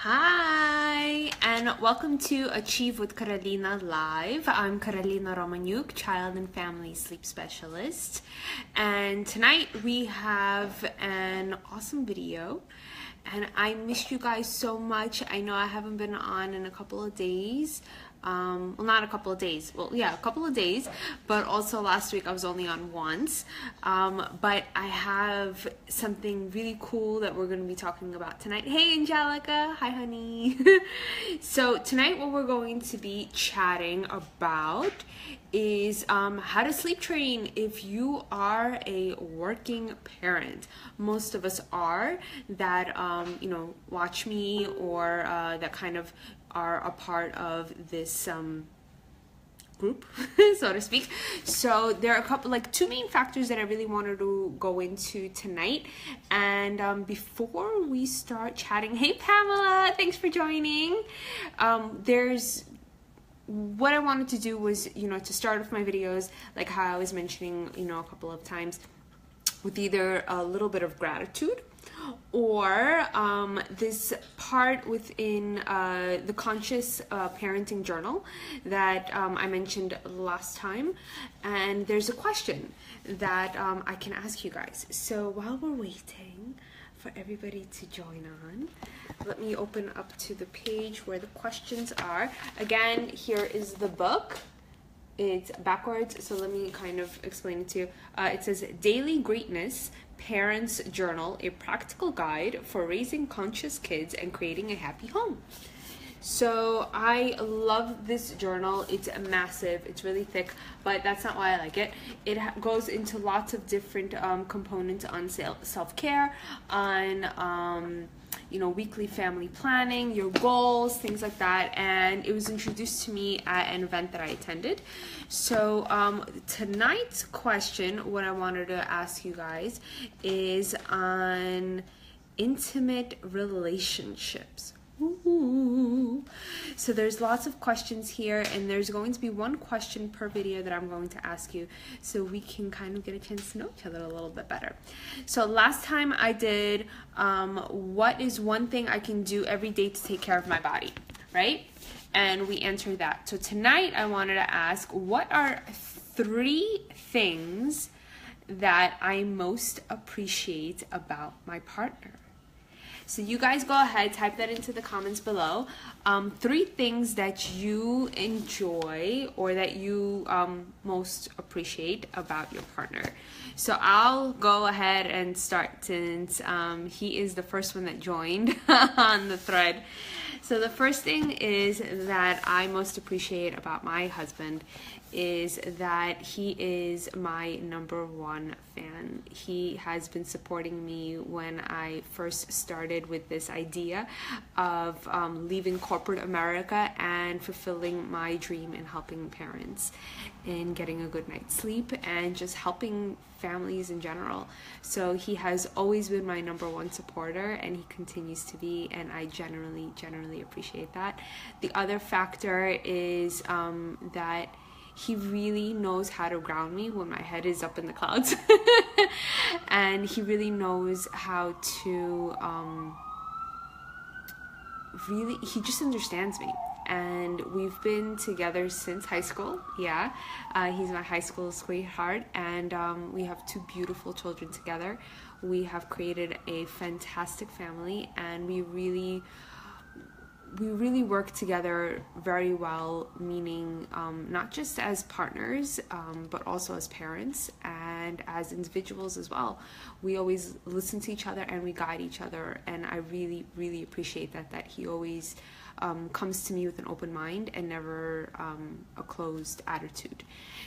Hi, and welcome to Achieve with Carolina Live. I'm Carolina Romaniuk, Child and Family Sleep Specialist. And tonight we have an awesome video. And I missed you guys so much. I know I haven't been on in a couple of days. Well, not a couple of days. Well, yeah, a couple of days. But also last week I was only on once. But I have something really cool that we're going to be talking about tonight. Hey, Angelica. Hi, honey. So tonight what we're going to be chatting about is how to sleep train if you are a working parent. Most of us are that, watch me or that kind of are a part of this group, so to speak. So there are a couple, two main factors that I really wanted to go into tonight. And before we start chatting, hey Pamela, thanks for joining. What I wanted to do was, to start off my videos, like how I was mentioning, a couple of times, with either a little bit of gratitude or this part within the conscious parenting journal that I mentioned last time. And there's a question that I can ask you guys. So while we're waiting for everybody to join on, let me open up to the page where the questions are. Again, here is the book. It's backwards, so let me kind of explain it to you. It says Daily Greatness Parents Journal, a practical guide for raising conscious kids and creating a happy home. So I love this journal. It's massive, it's really thick, but that's not why I like it. It goes into lots of different components on self-care, on weekly family planning, your goals, things like that. And it was introduced to me at an event that I attended. So tonight's question, what I wanted to ask you guys, is on intimate relationships. Ooh. So there's lots of questions here, and there's going to be one question per video that I'm going to ask you, so we can kind of get a chance to know each other a little bit better. So last time I did what is one thing I can do every day to take care of my body, right? And we answered that. So tonight I wanted to ask, what are 3 things that I most appreciate about my partner? So you guys go ahead, type that into the comments below. 3 things that you enjoy or that you most appreciate about your partner. So I'll go ahead and start since he is the first one that joined on the thread. So the first thing is that I most appreciate about my husband is that he is my #1 fan. He has been supporting me when I first started with this idea of leaving corporate America and fulfilling my dream in helping parents in getting a good night's sleep and just helping families in general. So he has always been my #1 supporter, and he continues to be, and I generally appreciate that. The other factor is that he really knows how to ground me when my head is up in the clouds. And he really knows how to he just understands me. And we've been together since high school. Yeah, he's my high school sweetheart, and we have 2 beautiful children together. We have created a fantastic family, and we really work together very well, meaning not just as partners, but also as parents and as individuals as well. We always listen to each other and we guide each other, and I really appreciate that he always comes to me with an open mind and never a closed attitude.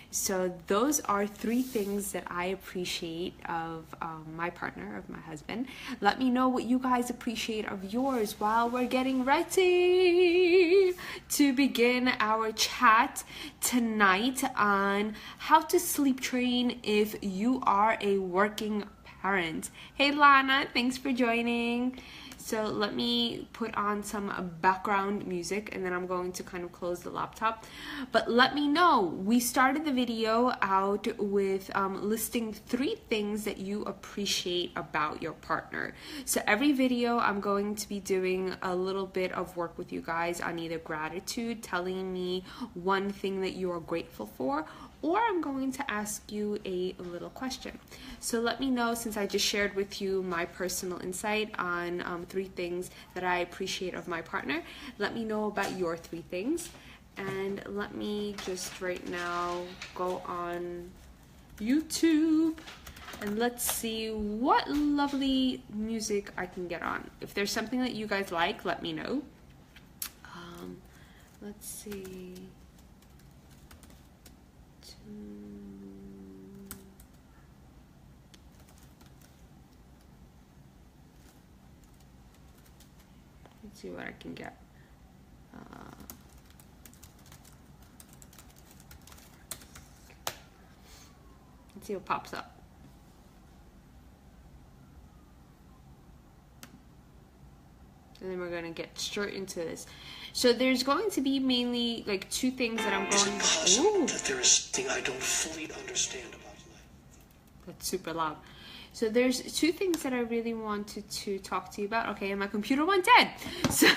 So those are 3 things that I appreciate of my partner, of my husband. Let me know what you guys appreciate of yours while we're getting ready to begin our chat tonight on how to sleep train if you are a working parent. Hey Lana, thanks for joining. So let me put on some background music and then I'm going to kind of close the laptop. But let me know, we started the video out with listing 3 things that you appreciate about your partner. So every video I'm going to be doing a little bit of work with you guys on either gratitude, telling me one thing that you are grateful for, or I'm going to ask you a little question. So let me know, since I just shared with you my personal insight on 3 things that I appreciate of my partner, let me know about your 3 things. And let me just right now go on YouTube and let's see what lovely music I can get on. If there's something that you guys like, let me know. Let's see. Let's see what I can get. Let's see what pops up. And then we're going to get straight into this. So there's going to be mainly like 2 things that I'm going to... Ooh. That there is something I don't fully understand about life. That's super loud. So there's 2 things that I really wanted to talk to you about. Okay, and my computer went dead. So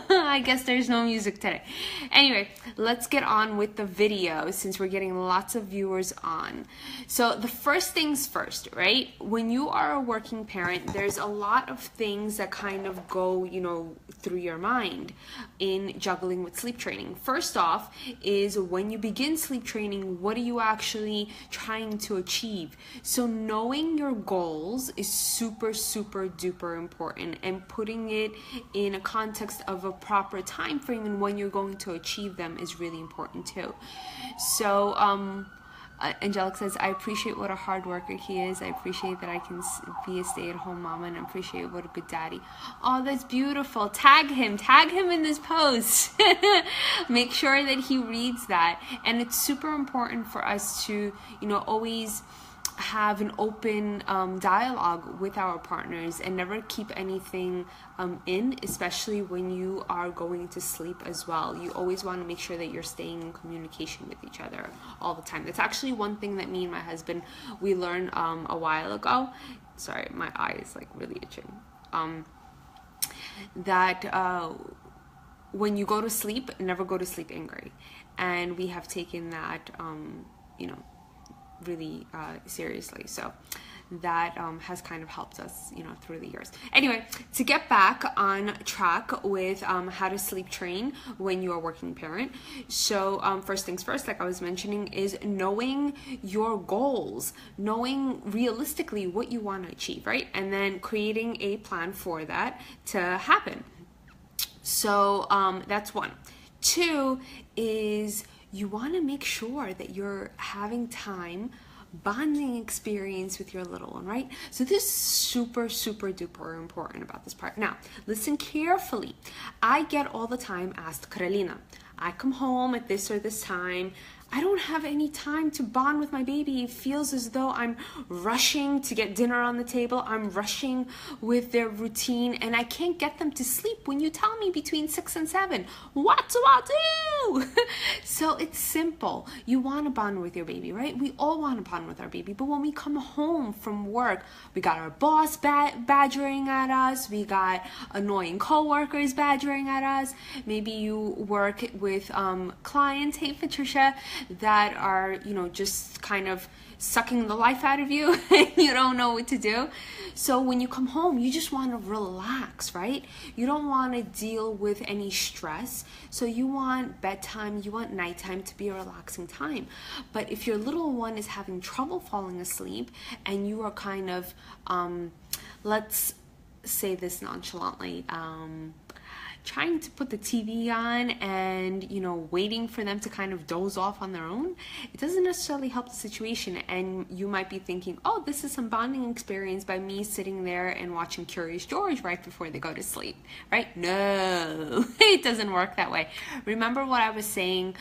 I guess there's no music today. Anyway, let's get on with the video since we're getting lots of viewers on. So the first things first, right? When you are a working parent, there's a lot of things that kind of go, you know, through your mind in juggling with sleep training. First off is when you begin sleep training, what are you actually trying to achieve? So knowing your goals is super duper important, and putting it in a context of a proper time frame and when you're going to achieve them is really important too. So Angelic says, I appreciate what a hard worker he is. I appreciate that I can be a stay-at-home mom, and I appreciate what a good daddy. Oh, that's beautiful. Tag him in this post. Make sure that he reads that. And it's super important for us to, you know, always have an open dialogue with our partners and never keep anything in, especially when you are going to sleep as well. You always want to make sure that you're staying in communication with each other all the time. That's actually one thing that me and my husband, we learned a while ago. Sorry, my eye is like really itching. That when you go to sleep, never go to sleep angry. And we have taken that, you know, really seriously. So that has kind of helped us, you know, through the years. Anyway, to get back on track with how to sleep train when you are a working parent. So first things first, like I was mentioning, is knowing your goals, knowing realistically what you want to achieve, right? And then creating a plan for that to happen. So that's 1. 2 is you want to make sure that you're having time, bonding experience with your little one, right? So this is super duper important about this part. Now, listen carefully. I get all the time asked, Carolina, I come home at this or this time. I don't have any time to bond with my baby. It feels as though I'm rushing to get dinner on the table. I'm rushing with their routine, and I can't get them to sleep when you tell me between 6 and 7. What do I do? So it's simple. You want to bond with your baby, right? We all want to bond with our baby, but when we come home from work, we got our boss badgering at us. We got annoying coworkers badgering at us. Maybe you work with clients. Hey, Patricia. That are, you know, just kind of sucking the life out of you and you don't know what to do. So when you come home, you just want to relax, right? You don't want to deal with any stress. So you want bedtime, you want nighttime to be a relaxing time. But if your little one is having trouble falling asleep and you are kind of, let's say this nonchalantly, trying to put the TV on and, you know, waiting for them to kind of doze off on their own, it doesn't necessarily help the situation. And you might be thinking, oh, this is some bonding experience by me sitting there and watching Curious George right before they go to sleep, right? No, it doesn't work that way. Remember what I was saying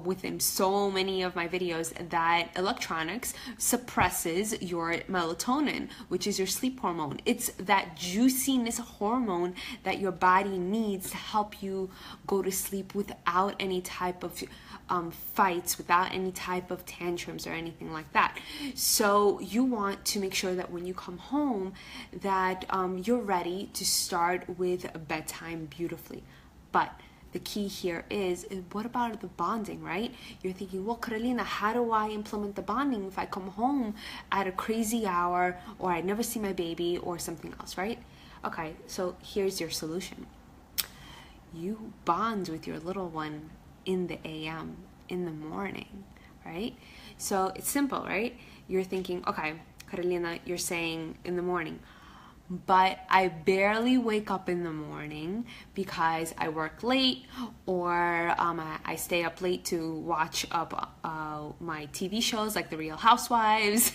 within so many of my videos, that electronics suppresses your melatonin, which is your sleep hormone. It's that juiciness hormone that your body needs to help you go to sleep without any type of fights, without any type of tantrums or anything like that. So you want to make sure that when you come home that you're ready to start with bedtime beautifully. But the key here is what about the bonding, right? You're thinking, well, Carolina, how do I implement the bonding if I come home at a crazy hour, or I never see my baby, or something else, right? Okay, so here's your solution. You bond with your little one in the AM, in the morning, right? So it's simple, right? You're thinking, okay, Carolina, you're saying in the morning, but I barely wake up in the morning because I work late, or I stay up late to watch my TV shows like The Real Housewives,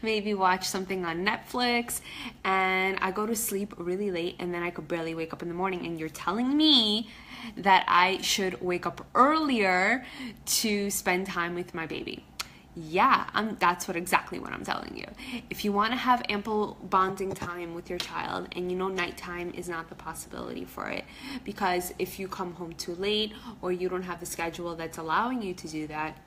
maybe watch something on Netflix, and I go to sleep really late, and then I could barely wake up in the morning. And you're telling me that I should wake up earlier to spend time with my baby. Yeah, that's exactly what I'm telling you. If you want to have ample bonding time with your child, and you know nighttime is not the possibility for it, because if you come home too late or you don't have the schedule that's allowing you to do that,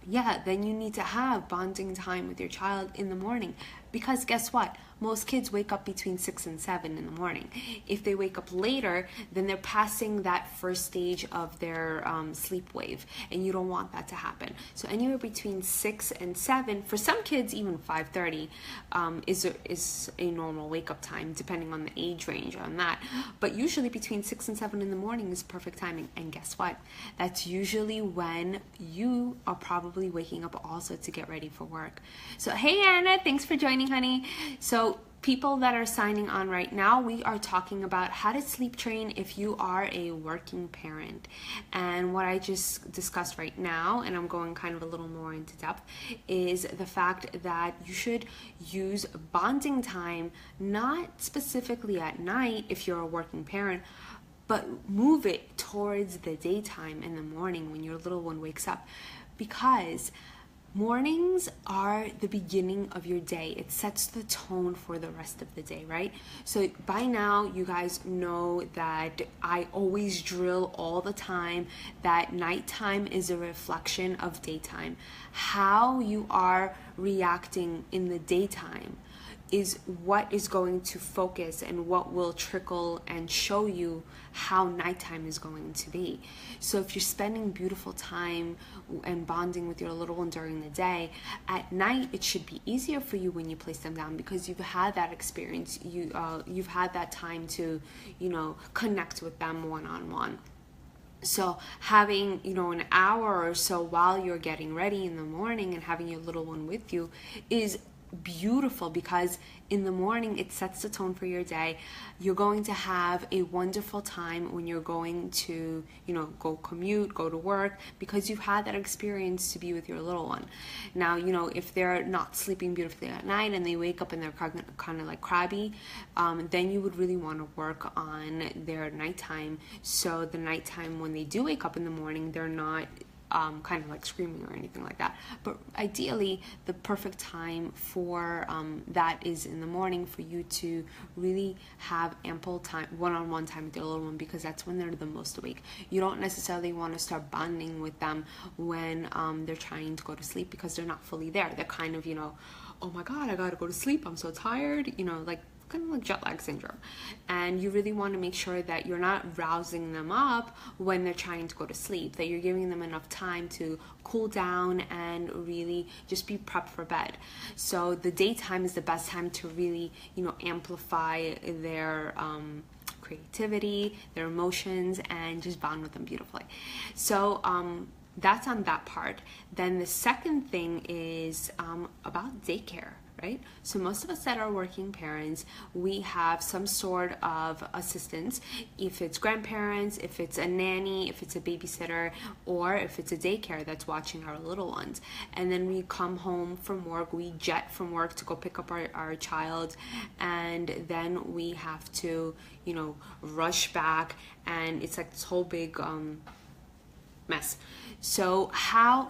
yeah, then you need to have bonding time with your child in the morning. Because guess what? Most kids wake up between 6 and 7 in the morning. If they wake up later, then they're passing that first stage of their sleep wave, and you don't want that to happen. So anywhere between 6 and 7, for some kids even 5:30 is a normal wake up time, depending on the age range on that. But usually between 6 and 7 in the morning is perfect timing. And guess what? That's usually when you are probably waking up also to get ready for work. So hey Anna, thanks for joining, honey. So people that are signing on right now, we are talking about how to sleep train if you are a working parent. And what I just discussed right now, and I'm going kind of a little more into depth, is the fact that you should use bonding time, not specifically at night if you're a working parent, but move it towards the daytime in the morning when your little one wakes up. Because mornings are the beginning of your day. It sets the tone for the rest of the day, right? So by now, you guys know that I always drill all the time that nighttime is a reflection of daytime. How you are reacting in the daytime is what is going to focus and what will trickle and show you how nighttime is going to be. So if you're spending beautiful time and bonding with your little one during the day, at night it should be easier for you when you place them down, because you've had that experience, you've had that time to, you know, connect with them one-on-one. So having, you know, an hour or so while you're getting ready in the morning and having your little one with you is beautiful, because in the morning it sets the tone for your day. You're going to have a wonderful time when you're going to, you know, go commute, go to work, because you've had that experience to be with your little one. Now, you know, if they're not sleeping beautifully at night and they wake up and they're kind of like crabby, then you would really want to work on their nighttime, so the nighttime when they do wake up in the morning, they're not kind of like screaming or anything like that. But ideally, the perfect time for that is in the morning, for you to really have ample time, one-on-one time with your little one, because that's when they're the most awake. You don't necessarily want to start bonding with them when they're trying to go to sleep, because they're not fully there. They're kind of, you know, oh my God, I gotta go to sleep, I'm so tired, you know, like kind of like jet lag syndrome. And you really want to make sure that you're not rousing them up when they're trying to go to sleep, that you're giving them enough time to cool down and really just be prepped for bed. So the daytime is the best time to really, you know, amplify their creativity, their emotions, and just bond with them beautifully. So that's on that part. Then the second thing is about daycare, right? So most of us that are working parents, we have some sort of assistance, if it's grandparents, if it's a nanny, if it's a babysitter, or if it's a daycare that's watching our little ones. And then we come home from work, we jet from work to go pick up our child, and then we have to, you know, rush back, and it's like this whole big mess. So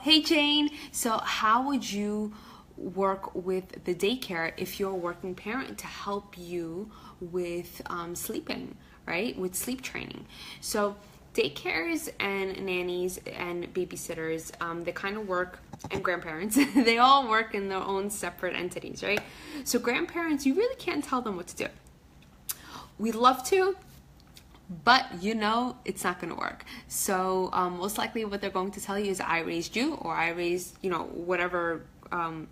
hey Jane, so how would you work with the daycare if you're a working parent to help you with sleeping, right? With sleep training. So daycares and nannies and babysitters, they kind of work, and grandparents, they all work in their own separate entities, right? So grandparents, you really can't tell them what to do. We'd love to, but you know it's not going to work. So most likely what they're going to tell you is, I raised you, or I raised, you know, whatever.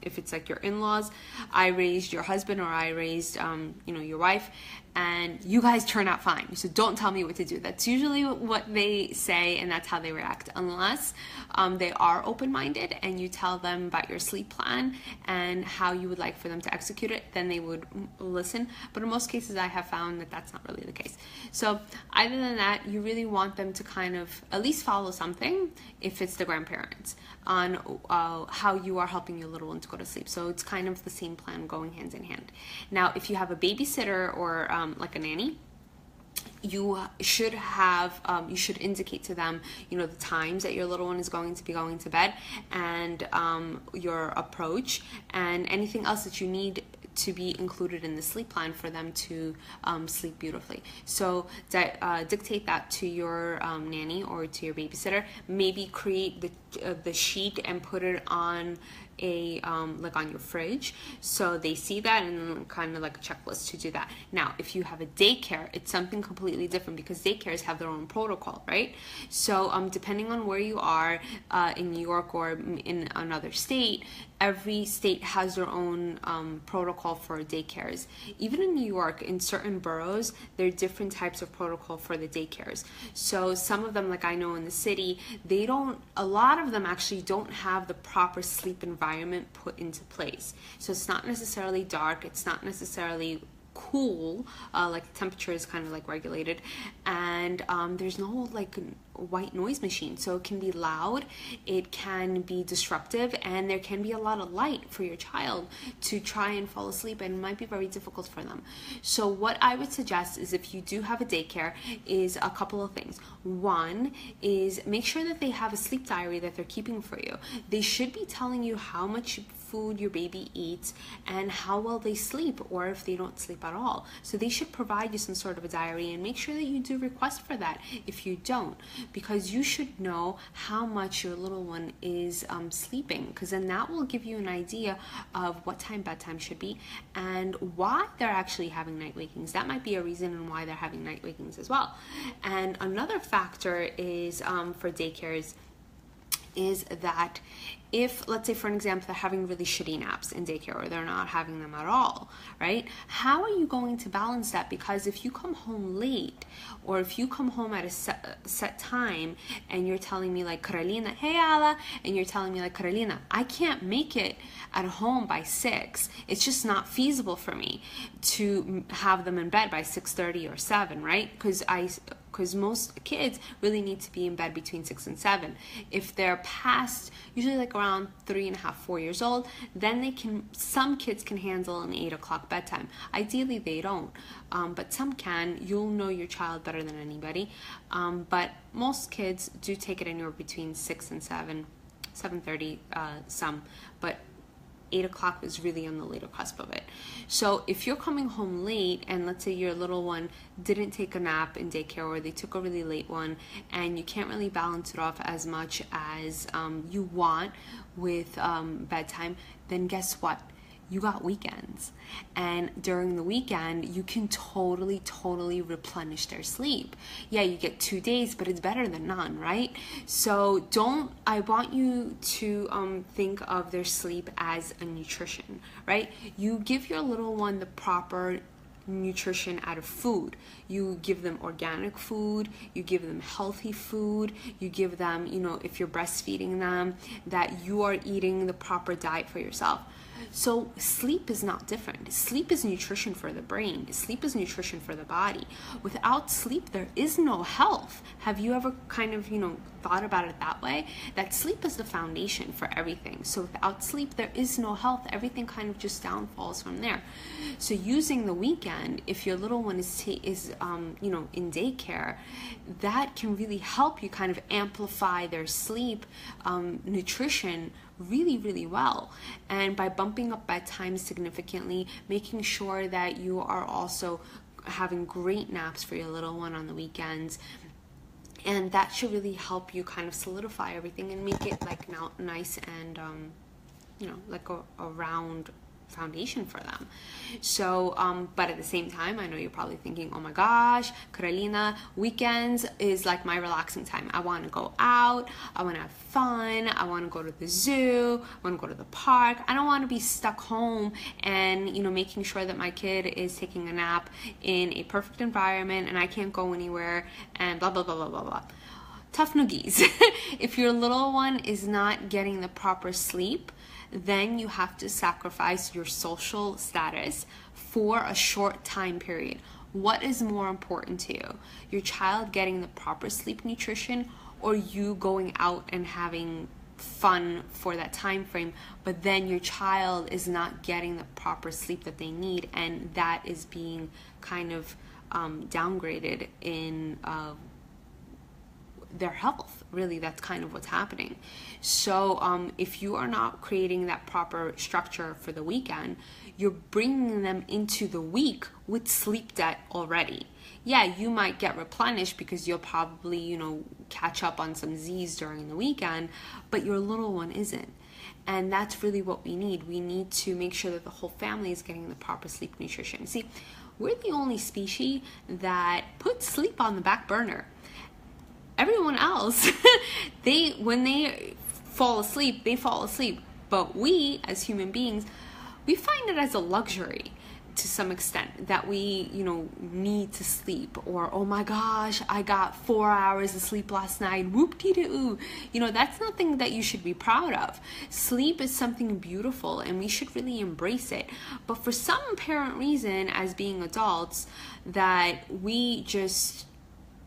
If it's like your in-laws, I raised your husband, or I raised, you know, your wife, and you guys turn out fine. So don't tell me what to do. That's usually what they say, and that's how they react. Unless they are open-minded and you tell them about your sleep plan and how you would like for them to execute it, then they would listen. But in most cases, I have found that that's not really the case. So other than that, you really want them to kind of at least follow something, if it's the grandparents, on how you are helping your little one to go to sleep. So it's kind of the same plan going hand in hand. Now, if you have a babysitter or like a nanny, you should have, you should indicate to them, you know, the times that your little one is going to be going to bed, and your approach, and anything else that you need to be included in the sleep plan for them to sleep beautifully. So dictate that to your nanny or to your babysitter. Maybe create the sheet and put it on a like on your fridge, so they see that, and kind of like a checklist to do that. Now, if you have a daycare, it's something completely different, because daycares have their own protocol, right? So depending on where you are in New York or in another state, every state has their own protocol for daycares. Even in New York, in certain boroughs, there are different types of protocol for the daycares. So some of them, like I know in the city, a lot of them actually don't have the proper sleep environment put into place. So it's not necessarily dark, it's not necessarily cool, like the temperature is kind of like regulated, and there's no like white noise machine, so it can be loud, it can be disruptive, and there can be a lot of light for your child to try and fall asleep, and it might be very difficult for them. So what I would suggest is, if you do have a daycare, is a couple of things. One is, make sure that they have a sleep diary that they're keeping for you. They should be telling you how much food your baby eats and how well they sleep, or if they don't sleep at all. So they should provide you some sort of a diary, and make sure that you do request for that if you don't, because you should know how much your little one is sleeping, because then that will give you an idea of what time bedtime should be and why they're actually having night wakings. That might be a reason and why they're having night wakings as well. And another factor is for daycares is that if, let's say for an example, they're having really shitty naps in daycare, or they're not having them at all, right? How are you going to balance that? Because if you come home late, or if you come home at a set time, and you're telling me like, Carolina, hey Ala, and you're telling me like, Carolina, I can't make it at home by 6. It's just not feasible for me to have them in bed by 6:30 or 7, right? Because most kids really need to be in bed between 6 and 7. If they're past, usually like around 3.5, 4 years old, then some kids can handle an 8 o'clock bedtime. Ideally they don't, but some can. You'll know your child better than anybody, but most kids do take it anywhere between 6 and 7, 7:30 some, but 8 o'clock is really on the later cusp of it. So if you're coming home late, and let's say your little one didn't take a nap in daycare, or they took a really late one, and you can't really balance it off as much as you want with bedtime, then guess what? You got weekends, and during the weekend you can totally replenish their sleep. Yeah, you get 2 days, but it's better than none, right? So I want you to think of their sleep as a nutrition, right? You give your little one the proper nutrition out of food. You give them organic food, you give them healthy food, you give them, if you're breastfeeding them, that you are eating the proper diet for yourself. So sleep is not different. Sleep is nutrition for the brain. Sleep is nutrition for the body. Without sleep, there is no health. Have you ever kind of, thought about it that way? That sleep is the foundation for everything. So without sleep, there is no health. Everything kind of just downfalls from there. So using the weekend, if your little one is in daycare, that can really help you kind of amplify their sleep nutrition really, really well. And by bumping up bedtime significantly, making sure that you are also having great naps for your little one on the weekends, and that should really help you kind of solidify everything and make it like now nice and like a round foundation for them. So but at the same time, I know you're probably thinking, oh my gosh, Carolina, weekends is like my relaxing time. I want to go out, I want to have fun, I want to go to the zoo, I want to go to the park. I don't want to be stuck home and making sure that my kid is taking a nap in a perfect environment and I can't go anywhere and blah blah blah blah blah blah. Tough noogies. If your little one is not getting the proper sleep, then you have to sacrifice your social status for a short time period. What is more important to you? Your child getting the proper sleep nutrition, or you going out and having fun for that time frame, but then your child is not getting the proper sleep that they need, and that is being kind of downgraded in their health. Really, that's kind of what's happening. So if you are not creating that proper structure for the weekend, you're bringing them into the week with sleep debt already. Yeah, you might get replenished because you'll probably catch up on some Z's during the weekend, but your little one isn't. And that's really what we need. We need to make sure that the whole family is getting the proper sleep nutrition. See, we're the only species that puts sleep on the back burner. Everyone else, when they fall asleep, they fall asleep. But we, as human beings, we find it as a luxury to some extent that we, need to sleep. Or, oh my gosh, I got 4 hours of sleep last night. Whoop-dee-doo. That's nothing that you should be proud of. Sleep is something beautiful and we should really embrace it. But for some apparent reason, as being adults, that we just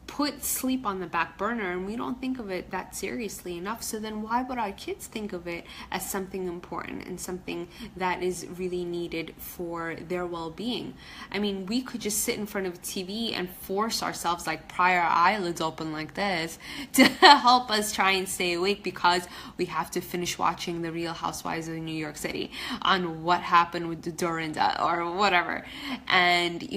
put sleep on the back burner and we don't think of it that seriously enough. So then why would our kids think of it as something important and something that is really needed for their well-being? I mean, we could just sit in front of TV and force ourselves, like pry our eyelids open like this to help us try and stay awake because we have to finish watching The Real Housewives of New York City on what happened with the Dorinda or whatever. And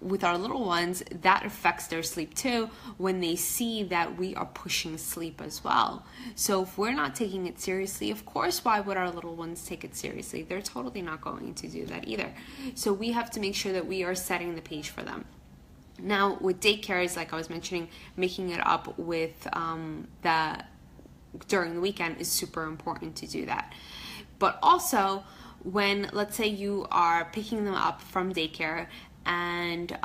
with our little ones, that affects their sleep too when they see that we are pushing sleep as well. So if we're not taking it seriously, of course, why would our little ones take it seriously? They're totally not going to do that either. So we have to make sure that we are setting the page for them. Now with daycares, like I was mentioning, making it up with during the weekend is super important to do that. But also when, let's say you are picking them up from daycare and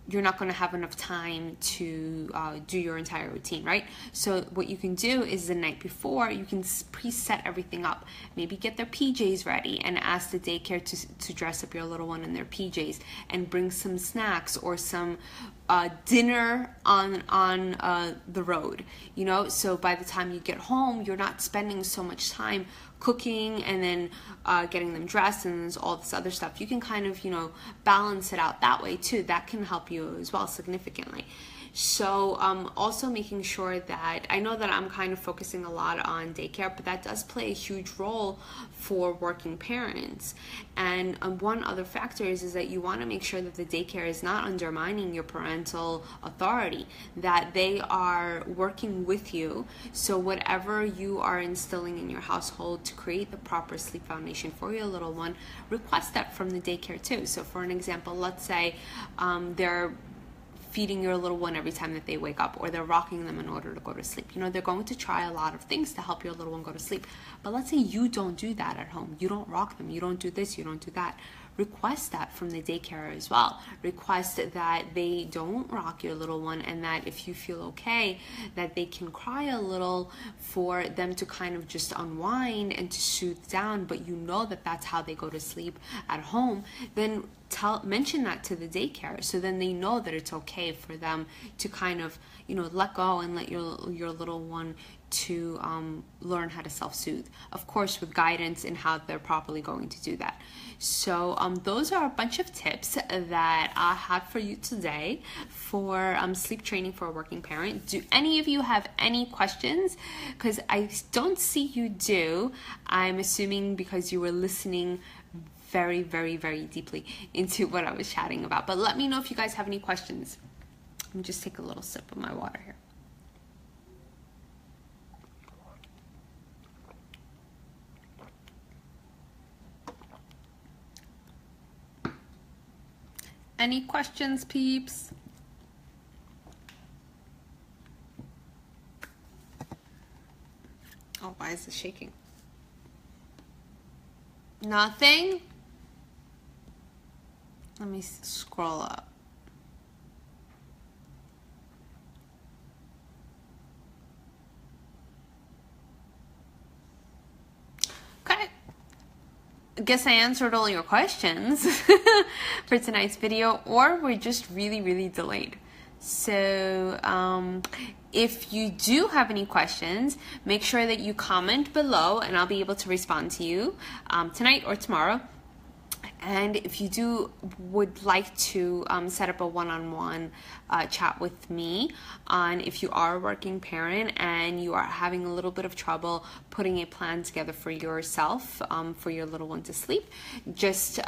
you're not going to have enough time to do your entire routine, right? So what you can do is the night before, you can preset everything up. Maybe get their PJs ready and ask the daycare to dress up your little one in their PJs and bring some snacks or some dinner on the road, so by the time you get home, you're not spending so much time cooking and then getting them dressed and there's all this other stuff. You can kind of, balance it out that way too. That can help you as well significantly. So also making sure that, I know that I'm kind of focusing a lot on daycare, but that does play a huge role for working parents. And one other factor is that you want to make sure that the daycare is not undermining your parental authority, that they are working with you. So whatever you are instilling in your household to create the proper sleep foundation for your little one, request that from the daycare too. So for an example, let's say they're feeding your little one every time that they wake up, or they're rocking them in order to go to sleep. They're going to try a lot of things to help your little one go to sleep. But let's say you don't do that at home. You don't rock them. You don't do this. You don't do that. request that from the daycare as well. Request that they don't rock your little one, and that if you feel okay, that they can cry a little for them to kind of just unwind and to soothe down, but you know that that's how they go to sleep at home, then mention that to the daycare, so then they know that it's okay for them to kind of, you know, let go and let your little one to learn how to self-soothe, of course with guidance in how they're properly going to do that. So those are a bunch of tips that I had for you today for sleep training for a working parent. Do any of you have any questions? Because I don't see you do. I'm assuming because you were listening very, very, very deeply into what I was chatting about. But let me know if you guys have any questions. Let me just take a little sip of my water here. Any questions, peeps? Oh, why is it shaking? Nothing? Let me scroll up. Okay. I guess I answered all your questions for tonight's video, or we're just really, really delayed. So if you do have any questions, make sure that you comment below and I'll be able to respond to you tonight or tomorrow. And if you would like to set up a one-on-one chat with me on if you are a working parent and you are having a little bit of trouble putting a plan together for yourself, for your little one to sleep, just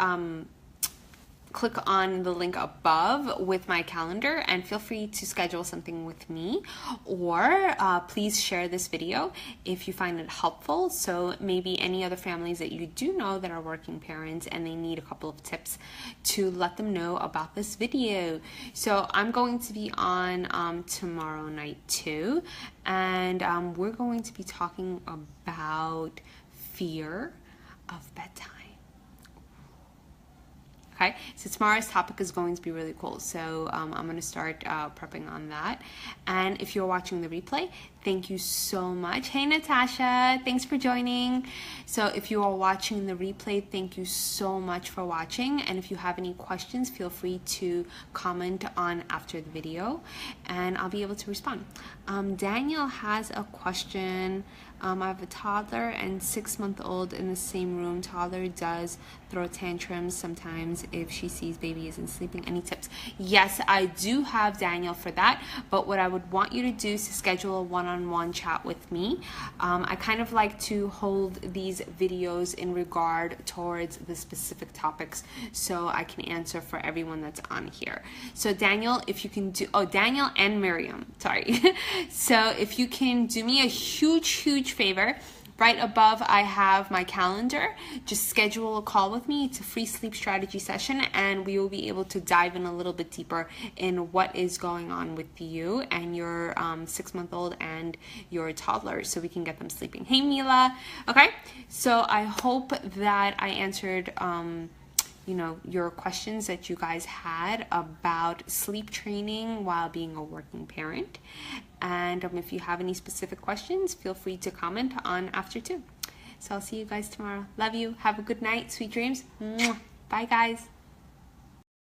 click on the link above with my calendar and feel free to schedule something with me, or please share this video if you find it helpful. So maybe any other families that you do know that are working parents and they need a couple of tips, to let them know about this video. So I'm going to be on tomorrow night too, and we're going to be talking about fear of bedtime. Okay, so tomorrow's topic is going to be really cool. So I'm going to start prepping on that. And if you're watching the replay, thank you so much. Hey, Natasha, thanks for joining. So if you are watching the replay, thank you so much for watching. And if you have any questions, feel free to comment on after the video and I'll be able to respond. Daniel has a question. I have a toddler and 6-month-old in the same room. Toddler does throw tantrums sometimes if she sees baby isn't sleeping. Any tips? Yes, I do have Daniel for that, but what I would want you to do is to schedule a one-on-one chat with me. I kind of like to hold these videos in regard towards the specific topics so I can answer for everyone that's on here. So Daniel, if you can do, oh, Daniel and Miriam, sorry. So if you can do me a huge favor, right above I have my calendar. Just schedule a call with me. It's a free sleep strategy session and we will be able to dive in a little bit deeper in what is going on with you and your 6-month-old and your toddler, so we can get them sleeping. Hey Mila. Okay, so I hope that I answered you know, your questions that you guys had about sleep training while being a working parent. And if you have any specific questions, feel free to comment on after too. So I'll see you guys tomorrow. Love you. Have a good night. Sweet dreams. Mwah. Bye guys.